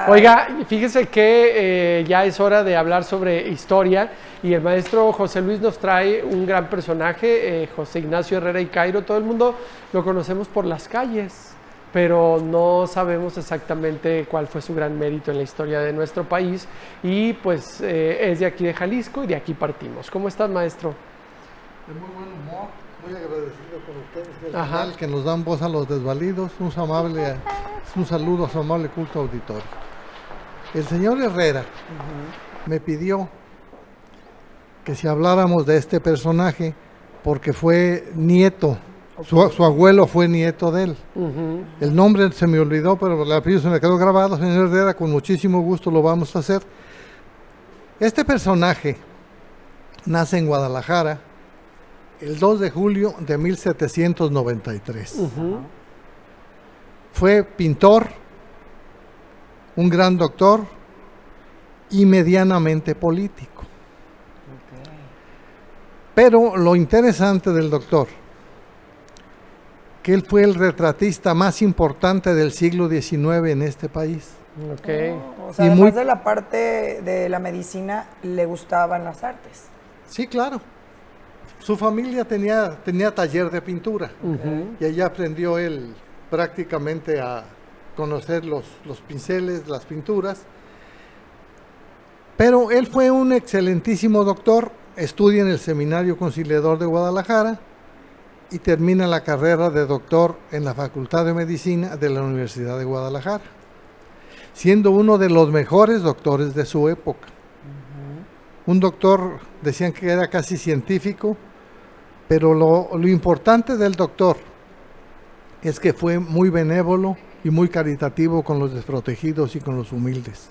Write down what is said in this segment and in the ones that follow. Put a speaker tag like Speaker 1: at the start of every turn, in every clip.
Speaker 1: Oiga, fíjese que ya es hora de hablar sobre historia y el maestro José Luis nos trae un gran personaje, José Ignacio Herrera y Cairo. Todo el mundo lo conocemos por las calles, pero no sabemos exactamente cuál fue su gran mérito en la historia de nuestro país y pues es de aquí de Jalisco y de aquí partimos. ¿Cómo estás, maestro?
Speaker 2: De muy buen humor, muy agradecido con ustedes, el canal que nos dan voz a los desvalidos. Un saludo a su amable culto auditorio. El señor Herrera me pidió que si habláramos de este personaje porque fue nieto, su abuelo fue nieto de él. El nombre se me olvidó, pero el apellido se me quedó grabado. Señor Herrera, con muchísimo gusto lo vamos a hacer. Este personaje nace en Guadalajara el 2 de julio de 1793. Fue pintor, un gran doctor y medianamente político. Pero lo interesante del doctor, que él fue el retratista más importante del siglo XIX en este país.
Speaker 3: O sea, además de la parte de la medicina, le gustaban las artes.
Speaker 2: Sí, claro. Su familia tenía taller de pintura y allá aprendió él prácticamente a conocer los pinceles, las pinturas. Pero él fue un excelentísimo doctor, estudia en el Seminario Conciliador de Guadalajara y termina la carrera de doctor en la Facultad de Medicina de la Universidad de Guadalajara, siendo uno de los mejores doctores de su época. Un doctor, decían que era casi científico, pero lo importante del doctor es que fue muy benévolo y muy caritativo con los desprotegidos y con los humildes,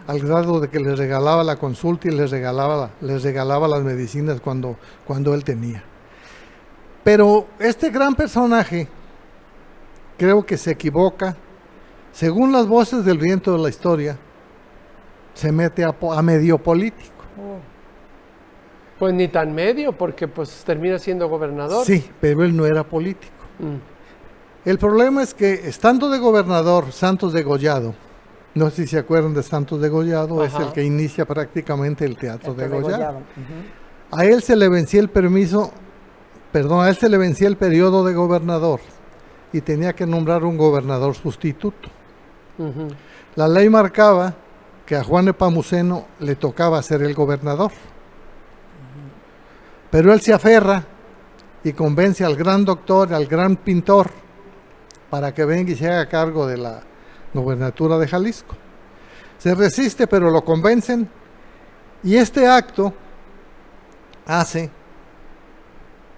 Speaker 2: al grado de que les regalaba la consulta y les regalaba las medicinas cuando él tenía. Pero este gran personaje creo que se equivoca. Según las voces del viento de la historia, se mete a medio político.
Speaker 1: Pues ni tan medio, porque pues termina siendo gobernador.
Speaker 2: Sí, pero él no era político. El problema es que estando de gobernador, Santos Degollado, no sé si se acuerdan de Santos Degollado, es el que inicia prácticamente el teatro Degollado. A él se le vencía el periodo de gobernador y tenía que nombrar un gobernador sustituto. La ley marcaba que a Juan Nepomuceno le tocaba ser el gobernador. Pero él se aferra y convence al gran doctor, al gran pintor, para que venga y se haga cargo de la gobernatura de Jalisco. Se resiste, pero lo convencen, y este acto hace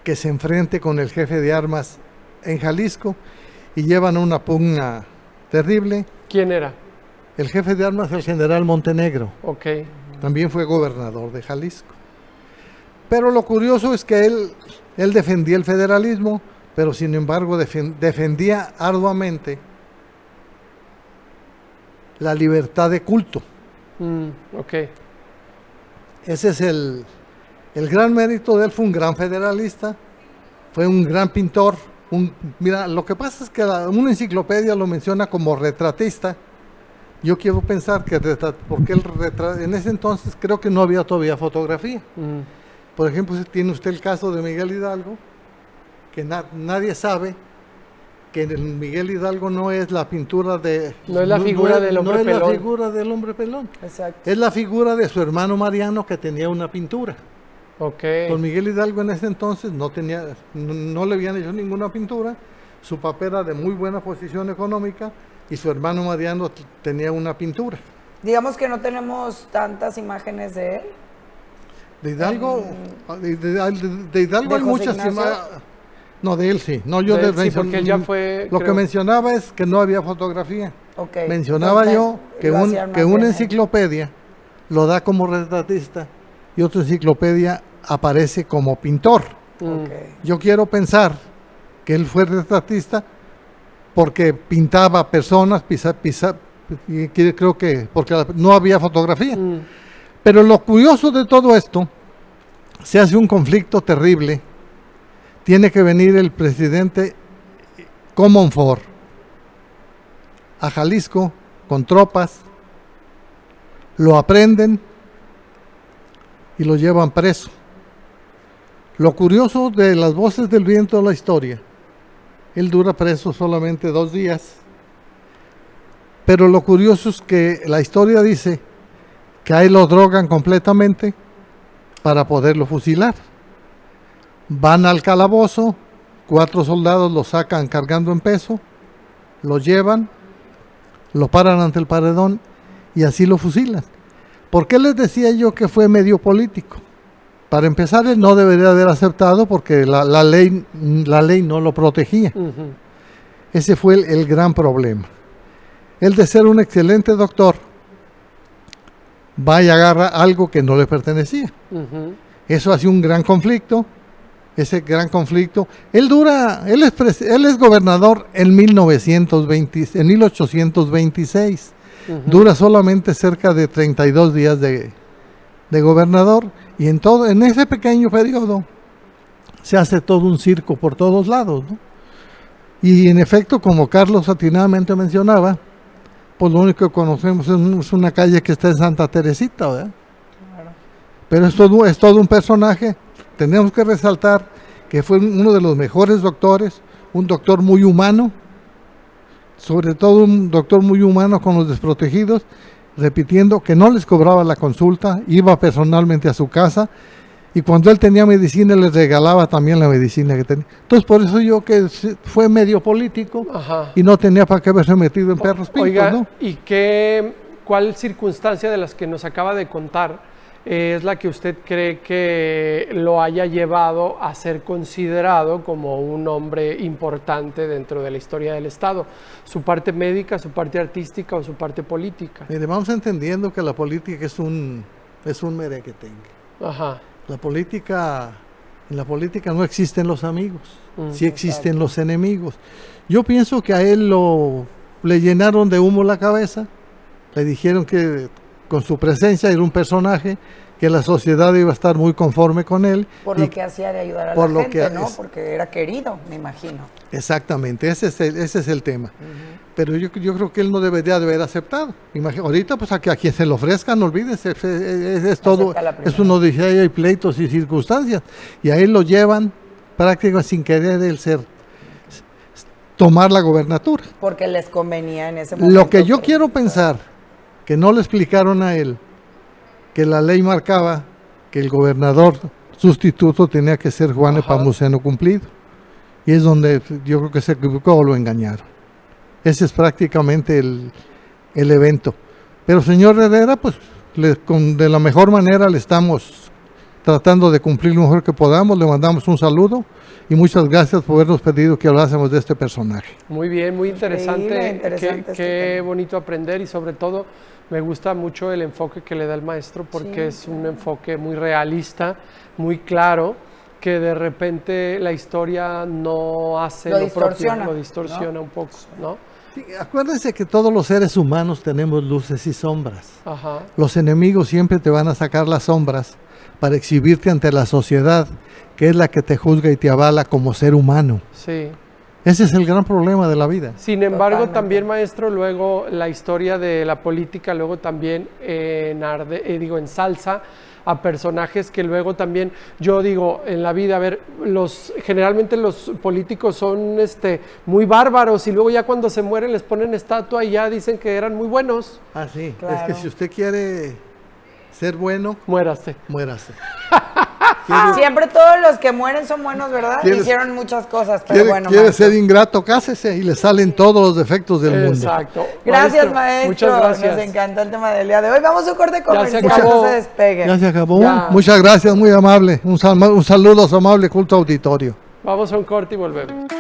Speaker 2: que se enfrente con el jefe de armas en Jalisco y llevan una pugna terrible.
Speaker 1: ¿Quién era?
Speaker 2: El jefe de armas, el general Montenegro.
Speaker 1: Okay.
Speaker 2: También fue gobernador de Jalisco. Pero lo curioso es que él defendía el federalismo, pero sin embargo defendía arduamente la libertad de culto. Ese es el gran mérito de él. Fue un gran federalista, fue un gran pintor. Mira, lo que pasa es que una enciclopedia lo menciona como retratista. Yo quiero pensar que porque en ese entonces creo que no había todavía fotografía. Por ejemplo, si tiene usted el caso de Miguel Hidalgo, que nadie sabe que Miguel Hidalgo no es la pintura de...
Speaker 1: No es la figura del hombre pelón.
Speaker 2: No es la figura del hombre pelón.
Speaker 3: Exacto.
Speaker 2: Es la figura de su hermano Mariano, que tenía una pintura. Con Miguel Hidalgo en ese entonces no le habían hecho ninguna pintura. Su papá era de muy buena posición económica y su hermano Mariano tenía una pintura.
Speaker 3: Digamos que no tenemos tantas imágenes de él.
Speaker 2: De Hidalgo, de Hidalgo hay muchas imágenes. No, de él sí. No, yo
Speaker 1: porque él ya fue.
Speaker 2: Lo que mencionaba es que no había fotografía. Mencionaba yo que una enciclopedia lo da como retratista y otra enciclopedia aparece como pintor. Yo quiero pensar que él fue retratista porque pintaba personas, y creo que porque no había fotografía. Pero lo curioso de todo esto, se hace un conflicto terrible. Tiene que venir el presidente Comonfort a Jalisco con tropas lo aprenden y lo llevan preso. Lo curioso de Las Voces del Viento de la historia, él dura preso solamente 2 días, pero lo curioso es que la historia dice que a él lo drogan completamente para poderlo fusilar. Van al calabozo, 4 soldados lo sacan cargando en peso, lo llevan, lo paran ante el paredón y así lo fusilan. ¿Por qué les decía yo que fue medio político? Para empezar, él no debería haber aceptado porque la ley no lo protegía. Ese fue el gran problema. Él, de ser un excelente doctor, va y agarra algo que no le pertenecía. Eso hace un gran conflicto. Ese gran conflicto. Él es gobernador en 1826. Dura solamente cerca de 32 días de gobernador, y en ese pequeño periodo se hace todo un circo por todos lados, ¿no? Y en efecto, como Carlos atinadamente mencionaba, pues lo único que conocemos es una calle que está en Santa Teresita, ¿verdad? Claro. Pero es todo un personaje. Tenemos que resaltar que fue uno de los mejores doctores, un doctor muy humano, sobre todo un doctor muy humano con los desprotegidos, repitiendo que no les cobraba la consulta, iba personalmente a su casa, y cuando él tenía medicina les regalaba también la medicina que tenía. Entonces, por eso yo que fue medio político. Ajá. Y no tenía para qué haberse metido en perros pintos,
Speaker 1: oiga,
Speaker 2: ¿no?
Speaker 1: ¿Y cuál circunstancia de las que nos acaba de contar es la que usted cree que lo haya llevado a ser considerado como un hombre importante dentro de la historia del Estado? ¿Su parte médica, su parte artística o su parte política?
Speaker 2: Mire, vamos entendiendo que la política es un merequetengue. Ajá. En la política no existen los amigos, sí existen los enemigos. Yo pienso que a él le llenaron de humo la cabeza, le dijeron que con su presencia era un personaje, que la sociedad iba a estar muy conforme con él.
Speaker 3: Por lo que hacía de ayudar a la gente, ¿no? Porque era querido, me imagino. Exactamente,
Speaker 2: ese es el tema. Pero yo creo que él no debería de haber aceptado. Ahorita, pues a quien se lo ofrezcan, olvídese, es todo, es uno de que hay pleitos y circunstancias. Y a él lo llevan prácticamente sin querer tomar la gobernatura.
Speaker 3: Porque les convenía en ese momento.
Speaker 2: Lo que yo quiero pensar, que no le explicaron a él, que la ley marcaba que el gobernador sustituto tenía que ser Juan Nepomuceno Cumplido. Y es donde yo creo que se equivocó o lo engañaron. Ese es prácticamente el evento. Pero señor Herrera, pues de la mejor manera le estamos tratando de cumplir lo mejor que podamos. Le mandamos un saludo y muchas gracias por habernos pedido que hablásemos de este personaje.
Speaker 1: Muy bien, muy interesante. Qué bonito aprender, y sobre todo me gusta mucho el enfoque que le da el maestro, porque es un enfoque muy realista, muy claro, que de repente la historia no hace lo propio, lo distorsiona, ¿no? Un poco, ¿no?
Speaker 2: Sí, acuérdense que todos los seres humanos tenemos luces y sombras. Ajá. Los enemigos siempre te van a sacar las sombras para exhibirte ante la sociedad, que es la que te juzga y te avala como ser humano.
Speaker 1: Sí.
Speaker 2: Ese es el gran problema de la vida.
Speaker 1: Sin embargo, también, maestro, luego la historia de la política, luego también ensalza a personajes que luego también, yo digo, en la vida, a ver, generalmente los políticos son muy bárbaros, y luego ya cuando se mueren les ponen estatua y ya dicen que eran muy buenos.
Speaker 2: Ah, sí, claro. Es que si usted quiere ser bueno,
Speaker 1: muérase.
Speaker 3: Siempre todos los que mueren son buenos, ¿verdad? Hicieron muchas cosas, pero bueno.
Speaker 2: Quiere ser ingrato, cásese y le salen todos los defectos del mundo.
Speaker 1: Exacto.
Speaker 3: Gracias, maestro. Muchas gracias. Nos encantó el tema del día de hoy. Vamos a un corte comercial, no se despegue.
Speaker 2: Ya se acabó. Ya. Muchas gracias, muy amable. Un saludo a su amable culto auditorio.
Speaker 1: Vamos a un corte y volvemos.